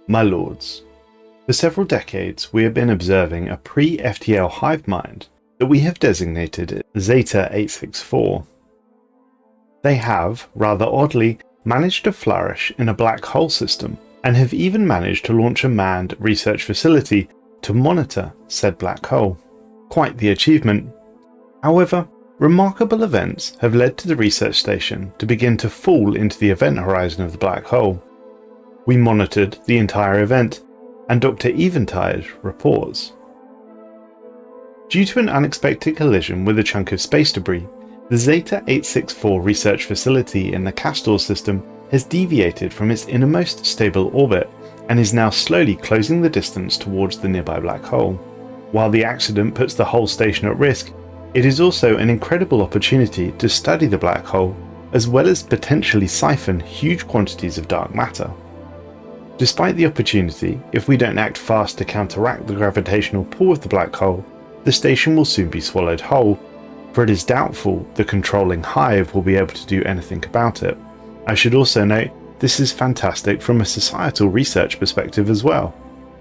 My lords, for several decades we have been observing a pre-FTL hive mind that we have designated Zeta 864. They have, rather oddly, managed to flourish in a black hole system, and have even managed to launch a manned research facility to monitor said black hole. Quite the achievement. However, remarkable events have led to the research station to begin to fall into the event horizon of the black hole. We monitored the entire event, and Dr. Eventide reports. Due to an unexpected collision with a chunk of space debris, the Zeta 864 research facility in the Castor system has deviated from its innermost stable orbit and is now slowly closing the distance towards the nearby black hole. While the accident puts the whole station at risk, it is also an incredible opportunity to study the black hole, as well as potentially siphon huge quantities of dark matter. Despite the opportunity, if we don't act fast to counteract the gravitational pull of the black hole, the station will soon be swallowed whole, for it is doubtful the controlling hive will be able to do anything about it. I should also note, this is fantastic from a societal research perspective as well.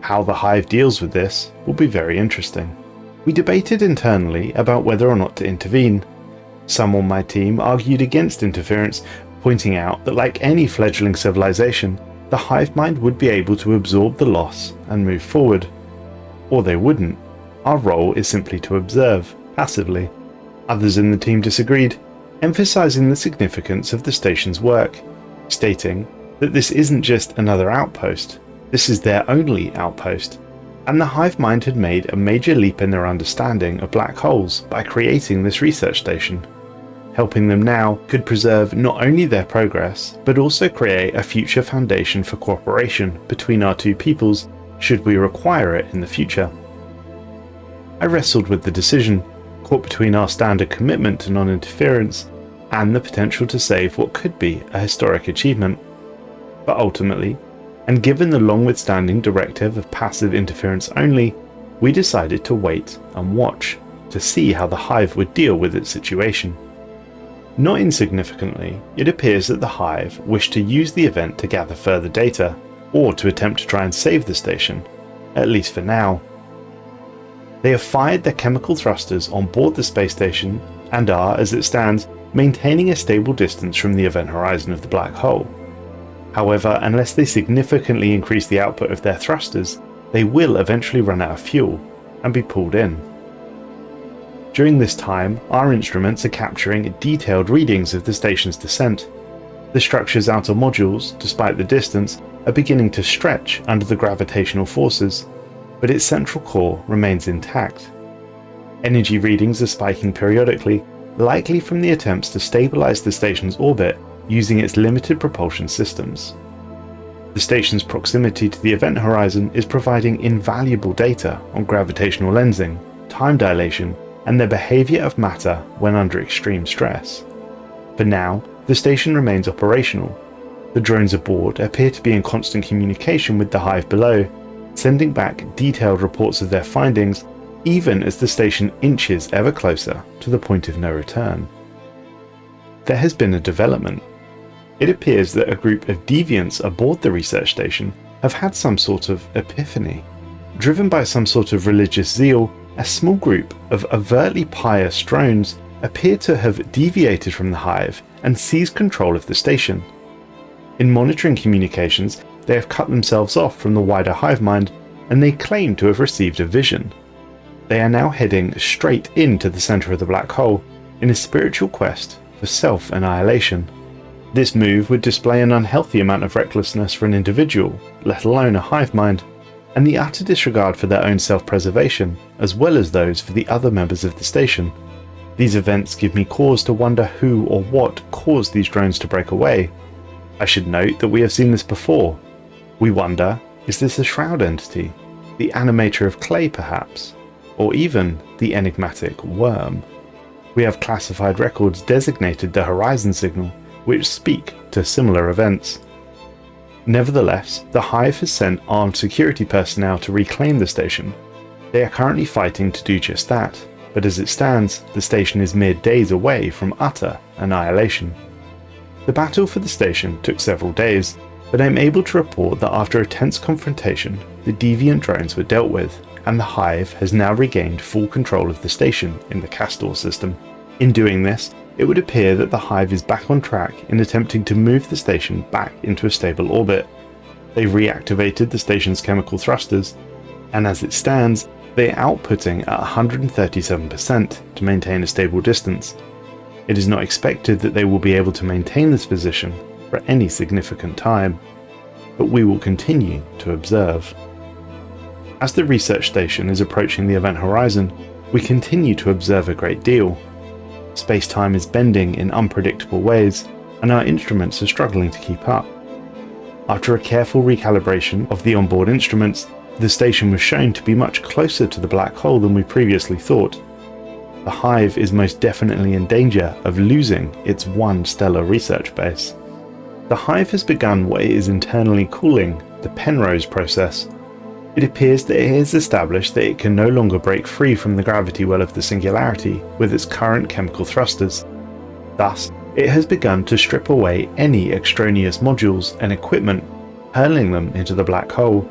How the hive deals with this will be very interesting. We debated internally about whether or not to intervene. Some on my team argued against interference, pointing out that like any fledgling civilization, the hive mind would be able to absorb the loss and move forward. Or they wouldn't. Our role is simply to observe, passively. Others in the team disagreed, emphasizing the significance of the station's work, stating that this isn't just another outpost, this is their only outpost, and the hive mind had made a major leap in their understanding of black holes by creating this research station. Helping them now could preserve not only their progress, but also create a future foundation for cooperation between our two peoples should we require it in the future. I wrestled with the decision, caught between our standard commitment to non-interference and the potential to save what could be a historic achievement. But ultimately, and given the long-withstanding directive of passive interference only, we decided to wait and watch to see how the hive would deal with its situation. Not insignificantly, it appears that the hive wished to use the event to gather further data, or to attempt to try and save the station, at least for now. They have fired their chemical thrusters on board the space station and are, as it stands, maintaining a stable distance from the event horizon of the black hole. However, unless they significantly increase the output of their thrusters, they will eventually run out of fuel and be pulled in. During this time, our instruments are capturing detailed readings of the station's descent. The structure's outer modules, despite the distance, are beginning to stretch under the gravitational forces, but its central core remains intact. Energy readings are spiking periodically, likely from the attempts to stabilize the station's orbit using its limited propulsion systems. The station's proximity to the event horizon is providing invaluable data on gravitational lensing, time dilation, and the behavior of matter when under extreme stress. For now, the station remains operational. The drones aboard appear to be in constant communication with the hive below, sending back detailed reports of their findings even as the station inches ever closer to the point of no return. There has been a development. It appears that a group of deviants aboard the research station have had some sort of epiphany. Driven by some sort of religious zeal, a small group of overtly pious drones appear to have deviated from the hive and seized control of the station. In monitoring communications, they have cut themselves off from the wider hive mind, and they claim to have received a vision. They are now heading straight into the center of the black hole in a spiritual quest for self-annihilation. This move would display an unhealthy amount of recklessness for an individual, let alone a hive mind, and the utter disregard for their own self-preservation, as well as those for the other members of the station. These events give me cause to wonder who or what caused these drones to break away. I should note that we have seen this before. We wonder, is this a shroud entity, the animator of clay perhaps, or even the enigmatic worm? We have classified records designated the Horizon Signal, which speak to similar events. Nevertheless, the Hive has sent armed security personnel to reclaim the station. They are currently fighting to do just that, but as it stands, the station is mere days away from utter annihilation. The battle for the station took several days, but I'm able to report that after a tense confrontation, the deviant drones were dealt with, and the Hive has now regained full control of the station in the Castor system. In doing this, it would appear that the Hive is back on track in attempting to move the station back into a stable orbit. They've reactivated the station's chemical thrusters, and as it stands, they are outputting at 137% to maintain a stable distance. It is not expected that they will be able to maintain this position for any significant time, but we will continue to observe. As the research station is approaching the event horizon, we continue to observe a great deal. Space-time is bending in unpredictable ways, and our instruments are struggling to keep up. After a careful recalibration of the onboard instruments, the station was shown to be much closer to the black hole than we previously thought. The Hive is most definitely in danger of losing its one stellar research base. The Hive has begun what it is internally calling the Penrose process. It appears that it has established that it can no longer break free from the gravity well of the singularity with its current chemical thrusters. Thus, it has begun to strip away any extraneous modules and equipment, hurling them into the black hole.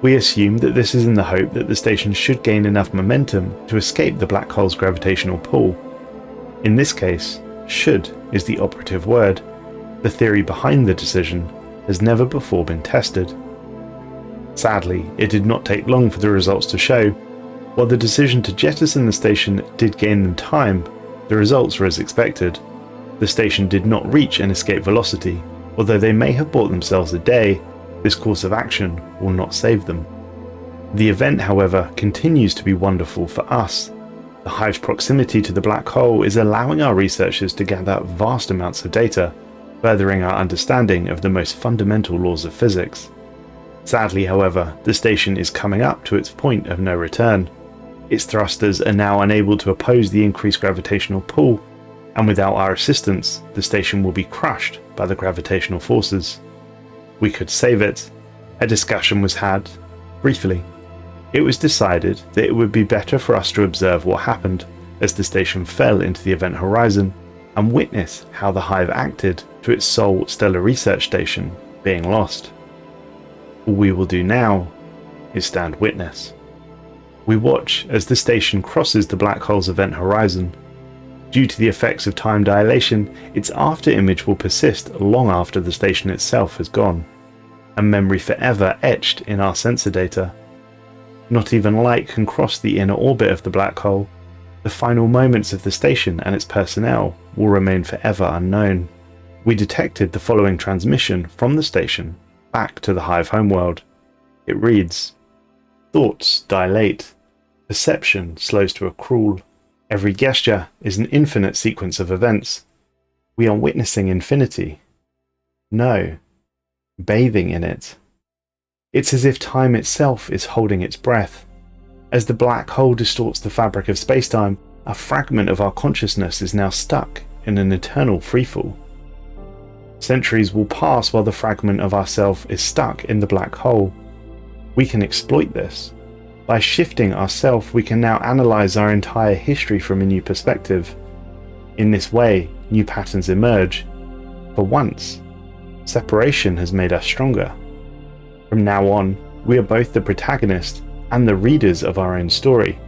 We assume that this is in the hope that the station should gain enough momentum to escape the black hole's gravitational pull. In this case, should is the operative word. The theory behind the decision has never before been tested. Sadly, it did not take long for the results to show. While the decision to jettison the station did gain them time, the results were as expected. The station did not reach an escape velocity. Although they may have bought themselves a day, this course of action will not save them. The event, however, continues to be wonderful for us. The Hive's proximity to the black hole is allowing our researchers to gather vast amounts of data, furthering our understanding of the most fundamental laws of physics. Sadly, however, the station is coming up to its point of no return. Its thrusters are now unable to oppose the increased gravitational pull, and without our assistance, the station will be crushed by the gravitational forces. We could save it. A discussion was had. Briefly, it was decided that it would be better for us to observe what happened as the station fell into the event horizon and witness how the Hive acted to its sole stellar research station being lost. All we will do now is stand witness. We watch as the station crosses the black hole's event horizon. Due to the effects of time dilation, its after image will persist long after the station itself has gone, a memory forever etched in our sensor data. Not even light can cross the inner orbit of the black hole. The final moments of the station and its personnel will remain forever unknown. We detected the following transmission from the station back to the Hive homeworld. It reads, "Thoughts dilate. Perception slows to a crawl. Every gesture is an infinite sequence of events. We are witnessing infinity. No, bathing in it. It's as if time itself is holding its breath. As the black hole distorts the fabric of spacetime, a fragment of our consciousness is now stuck in an eternal freefall. Centuries will pass while the fragment of ourself is stuck in the black hole. We can exploit this. By shifting ourself, we can now analyze our entire history from a new perspective. In this way, new patterns emerge. For once, separation has made us stronger. From now on, we are both the protagonist and the readers of our own story,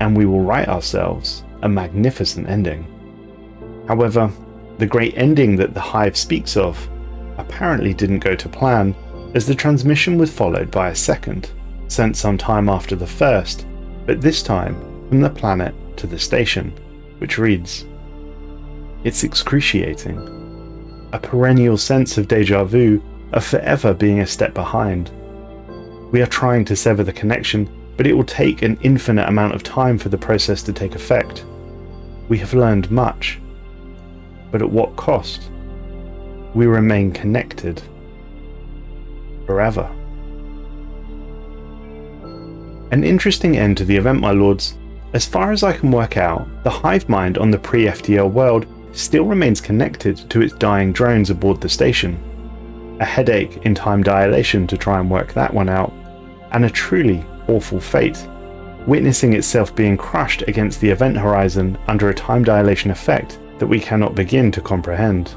and we will write ourselves a magnificent ending." However, the great ending that the Hive speaks of apparently didn't go to plan, as the transmission was followed by a second, sent some time after the first, but this time from the planet to the station, which reads, "It's excruciating. A perennial sense of déjà vu, of forever being a step behind. We are trying to sever the connection, but it will take an infinite amount of time for the process to take effect. We have learned much, but at what cost? We remain connected forever." An interesting end to the event, my lords. As far as I can work out, the hive mind on the pre-FTL world still remains connected to its dying drones aboard the station. A headache in time dilation to try and work that one out, and a truly awful fate, witnessing itself being crushed against the event horizon under a time dilation effect that we cannot begin to comprehend.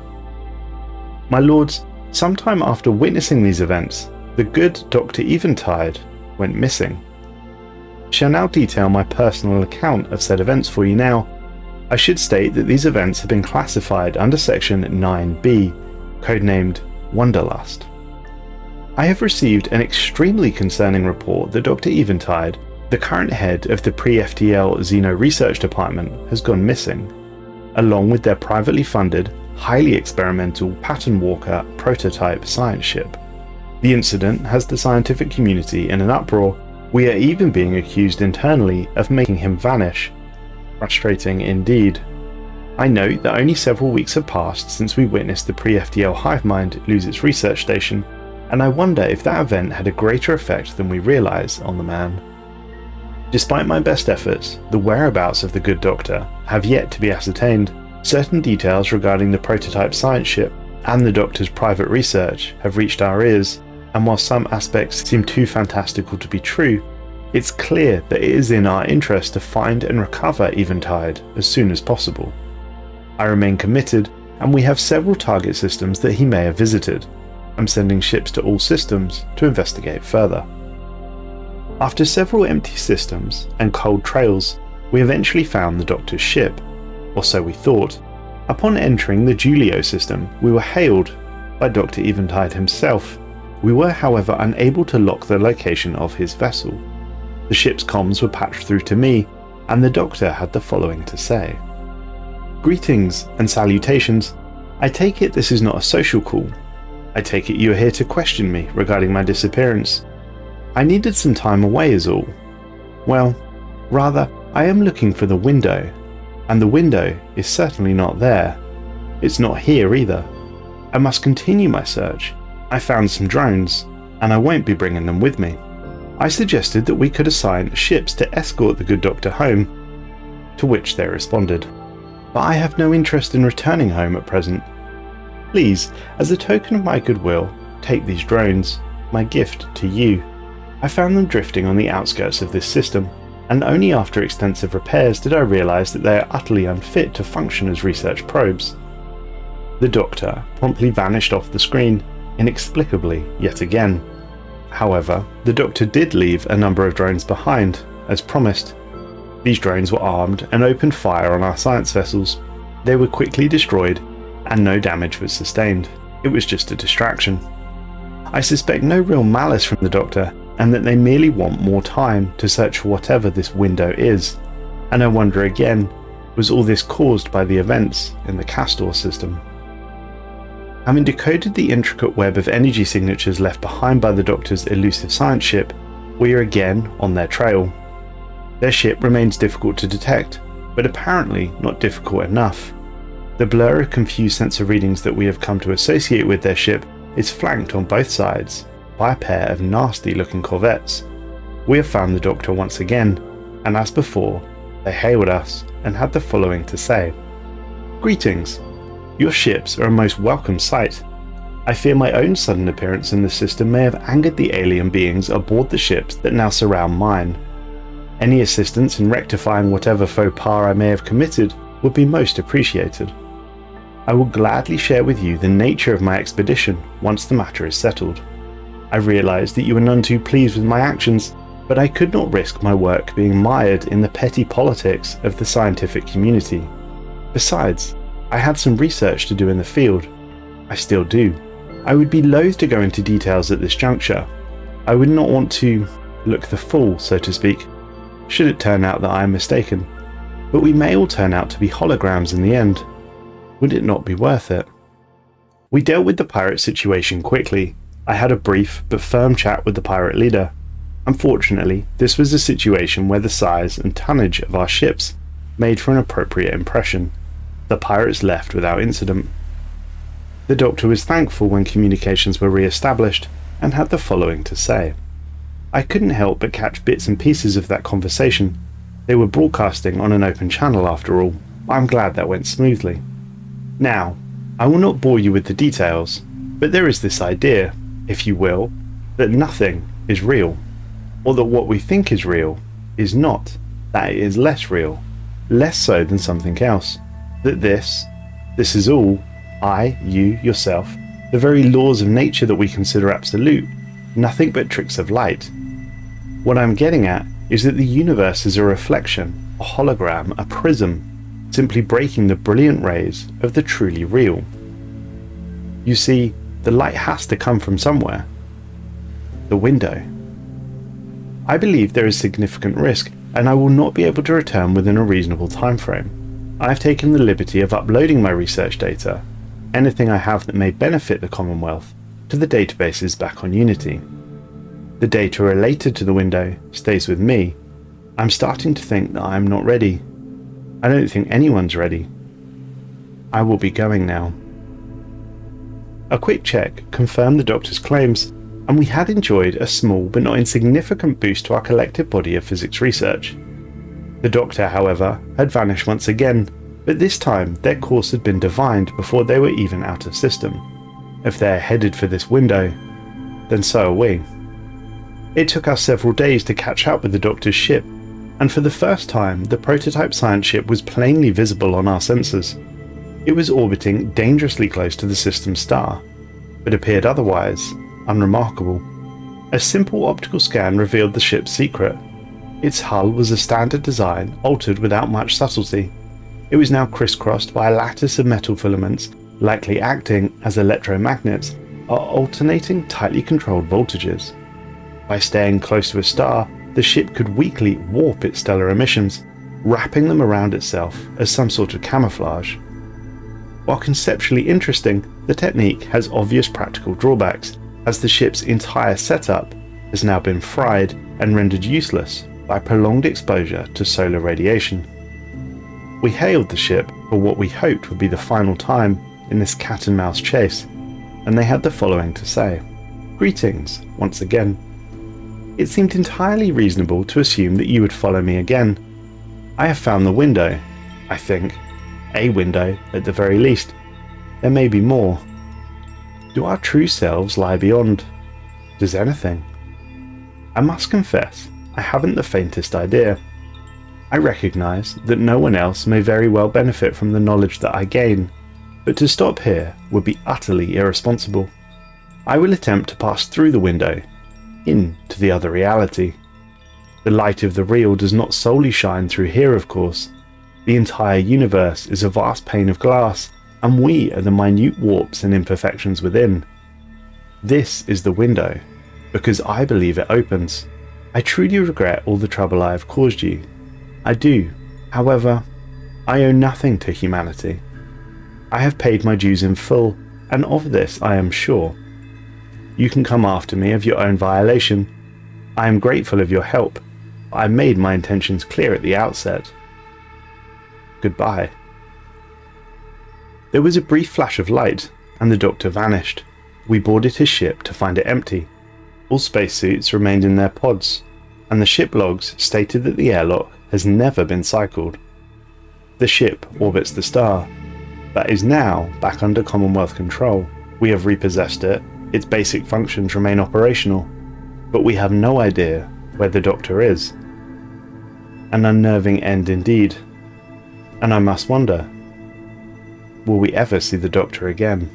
My lords, Sometime after witnessing these events, the good Dr. Eventide went missing. I shall now detail my personal account of said events for you now. I should state that these events have been classified under Section 9B, codenamed Wanderlust. I have received an extremely concerning report that Dr. Eventide, the current head of the pre-FTL Xeno Research Department, has gone missing, along with their privately funded, highly experimental Pattern Walker prototype science ship. The incident has the scientific community in an uproar. We are even being accused internally of making him vanish. Frustrating indeed. I note that only several weeks have passed since we witnessed the pre-FTL hive mind lose its research station, and I wonder if that event had a greater effect than we realise on the man. Despite my best efforts, the whereabouts of the good doctor have yet to be ascertained. Certain details regarding the prototype science ship and the doctor's private research have reached our ears, and while some aspects seem too fantastical to be true, it's clear that it is in our interest to find and recover Eventide as soon as possible. I remain committed, and we have several target systems that he may have visited. I'm sending ships to all systems to investigate further. After several empty systems and cold trails, we eventually found the Doctor's ship, or so we thought. Upon entering the Julio system, we were hailed by Dr. Eventide himself. We were, however, unable to lock the location of his vessel. The ship's comms were patched through to me, and the Doctor had the following to say. "Greetings and salutations. I take it this is not a social call. I take it you are here to question me regarding my disappearance. I needed some time away is all. Well, rather, I am looking for the window, and the window is certainly not there. It's not here either. I must continue my search. I found some drones, and I won't be bringing them with me." I suggested that we could assign ships to escort the good doctor home, to which they responded. "But I have no interest in returning home at present. Please, as a token of my goodwill, take these drones, my gift to you. I found them drifting on the outskirts of this system, and only after extensive repairs did I realise that they are utterly unfit to function as research probes." The Doctor promptly vanished off the screen, inexplicably yet again. However, the Doctor did leave a number of drones behind, as promised. These drones were armed and opened fire on our science vessels. They were quickly destroyed, and no damage was sustained. It was just a distraction. I suspect no real malice from the Doctor, and that they merely want more time to search for whatever this window is. And I wonder again, was all this caused by the events in the Castor system? Having decoded the intricate web of energy signatures left behind by the Doctor's elusive science ship, we are again on their trail. Their ship remains difficult to detect, but apparently not difficult enough. The blur of confused sensor readings that we have come to associate with their ship is flanked on both sides by a pair of nasty-looking corvettes. We have found the Doctor once again, and as before, they hailed us and had the following to say. "Greetings. Your ships are a most welcome sight. I fear my own sudden appearance in the system may have angered the alien beings aboard the ships that now surround mine. Any assistance in rectifying whatever faux pas I may have committed would be most appreciated. I will gladly share with you the nature of my expedition once the matter is settled. I realise that you are none too pleased with my actions, but I could not risk my work being mired in the petty politics of the scientific community. Besides, I had some research to do in the field. I still do. I would be loath to go into details at this juncture. I would not want to look the fool, so to speak, should it turn out that I am mistaken. But we may all turn out to be holograms in the end. Would it not be worth it?" We dealt with the pirate situation quickly. I had a brief but firm chat with the pirate leader. Unfortunately, this was a situation where the size and tonnage of our ships made for an appropriate impression. The pirates left without incident. The Doctor was thankful when communications were re-established and had the following to say. I couldn't help but catch bits and pieces of that conversation. They were broadcasting on an open channel after all. I'm glad that went smoothly. Now, I will not bore you with the details, but there is this idea, if you will, that nothing is real, or that what we think is real is not, that it is less real, less so than something else. That this is all, I, you, yourself, The very laws of nature that we consider absolute, nothing but tricks of light. What I'm getting at is that the universe is a reflection, a hologram, a prism, simply breaking the brilliant rays of the truly real. You see, the light has to come from somewhere. The window. I believe there is significant risk, and I will not be able to return within a reasonable time frame. I have taken the liberty of uploading my research data, anything I have that may benefit the Commonwealth, to the databases back on Unity. The data related to the window stays with me. I'm starting to think that I am not ready. I don't think anyone's ready. I will be going now. A quick check confirmed the doctor's claims, and we had enjoyed a small but not insignificant boost to our collective body of physics research. The doctor, however, had vanished once again, but this time their course had been divined before they were even out of system. If they're headed for this window, then so are we. It took us several days to catch up with the doctor's ship, and for the first time the prototype science ship was plainly visible on our sensors. It was orbiting dangerously close to the system's star, but appeared otherwise unremarkable. A simple optical scan revealed the ship's secret. Its hull was a standard design, altered without much subtlety. It was now crisscrossed by a lattice of metal filaments, likely acting as electromagnets, at alternating tightly controlled voltages. By staying close to a star, the ship could weakly warp its stellar emissions, wrapping them around itself as some sort of camouflage. While conceptually interesting, the technique has obvious practical drawbacks, as the ship's entire setup has now been fried and rendered useless by prolonged exposure to solar radiation. We hailed the ship for what we hoped would be the final time in this cat and mouse chase, and they had the following to say. Greetings, once again. It seemed entirely reasonable to assume that you would follow me again. I have found the window, I think. A window, at the very least. There may be more. Do our true selves lie beyond? Does anything? I must confess, I haven't the faintest idea. I recognise that no one else may very well benefit from the knowledge that I gain, but to stop here would be utterly irresponsible. I will attempt to pass through the window, into the other reality. The light of the real does not solely shine through here, of course. The entire universe is a vast pane of glass, and we are the minute warps and imperfections within. This is the window, because I believe it opens. I truly regret all the trouble I have caused you. I do. However, I owe nothing to humanity. I have paid my dues in full, and of this I am sure. You can come after me of your own violation. I am grateful of your help, but I made my intentions clear at the outset. Goodbye. There was a brief flash of light, and the doctor vanished. We boarded his ship to find it empty. All spacesuits remained in their pods, and the ship logs stated that the airlock has never been cycled. The ship orbits the star, but is now back under Commonwealth control. We have repossessed it, its basic functions remain operational, but we have no idea where the doctor is. An unnerving end indeed, and I must wonder, will we ever see the doctor again?